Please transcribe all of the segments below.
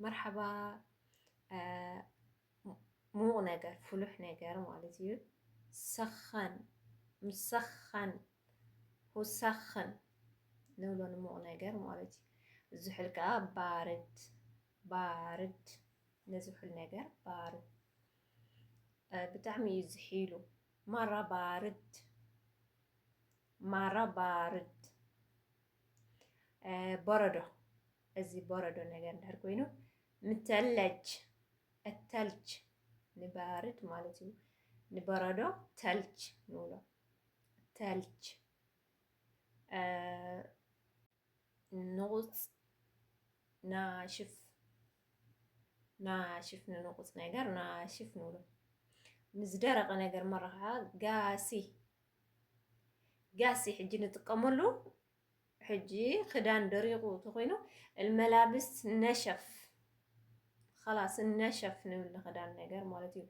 مرحبا موغ ነገር ፍሉሕ ነገር ማለት እዩ ሰኸን مسخن وسخن نقول نموغ ነገር ማለት እዩ ዝሑል ከዓ ባርድ ባርድ ነዝሑል ነገር ባርድ ብጣዕሚ እዩ ዝሒሉ ማራ ባርድ ማራ ባርድ በረዶ እዚ በረዶ ነገር እንድሕር ኮይኑ ምተለጅ التلج ንባርድ ማለት እዩ ንበረዶ ተልጅ ንብሎ ተልጅ ንቑፅ ናሽፍ ናሽፍ ንንቑፅ ነገር ናሽፍ ንብሎ ንዝደረቐ ነገር መራ ከዓ ጋሲ ጋሲ ሕጂ ንጥቀመሉ ሕጂ ክዳን ደሪቑ ተኾይኑ الملابس ነሸፍ خلاص ነሸፍ ንብል ክዳን ነገር ማለት እዩ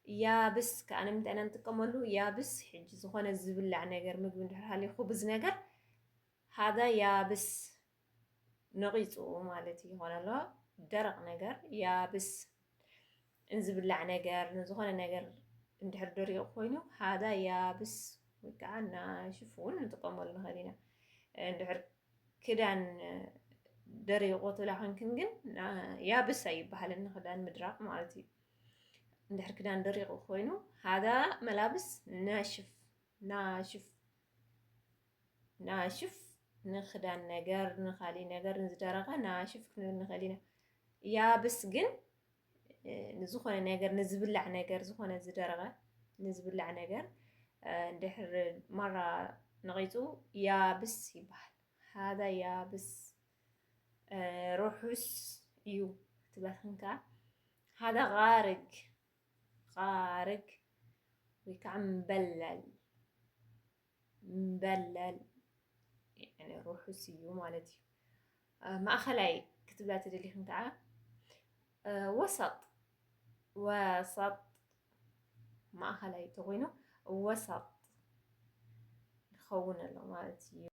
ያብስ ከዓ ንምንታይ ኢና ንጥቀመሉ ያብስ ሕጂ ዝኾነ ዝብላዕ ነገር ምግቢ እንድሕር ሃልዩ خبز ነገር هذا ያብስ ነቒፁ ማለት እዩ ይኾን ኣሎ ደረቕ ነገር ያብስ እንዝብላዕ ነገር ንዝኾነ ነገር እንድሕር ደሪቑ ኮይኑ هذا ያብስ ወይ ከዓ ናሽፍ እውን ንጥቀመሉ ንኽእል ኢና እንድሕር ክዳን ደሪቑ ትብላ ኮንክን ግን ያብስ ኣይበሃልን ክዳን ምድራቕ ማለት እዩ እንድሕር ክዳን ደሪቑ ኮይኑ هذا ملابس ናሽፍ ናሽፍ ናሽፍ ንክዳን ነገር ንኻሊእ ነገር ንዝደረቐ ናሽፍ ክንብል ንኽእል ኢና ያብስ ግን ንዝኾነ ነገር ንዝብላዕ ነገር ዝኾነ ዝደረቐ ንዝብላዕ ነገር እንድሕር ማራ ነቒፁ ያብስ ይበሃል هذا ያብስ ርሑስ እዩ ክትብላ ኮንካ هذا غارق غارق ወይ ከዓ ምበለል ምበለል يعني ርሑስ እዩ ማለት እዩ ማእኸላይ ክትብላ ትደሊ ኮንካ ከዓ ወሰጥ ወሰጥ ማእኸላይ ተኾይኑ ወሰጥ ይኸውን ኣሎ ማለት እዩ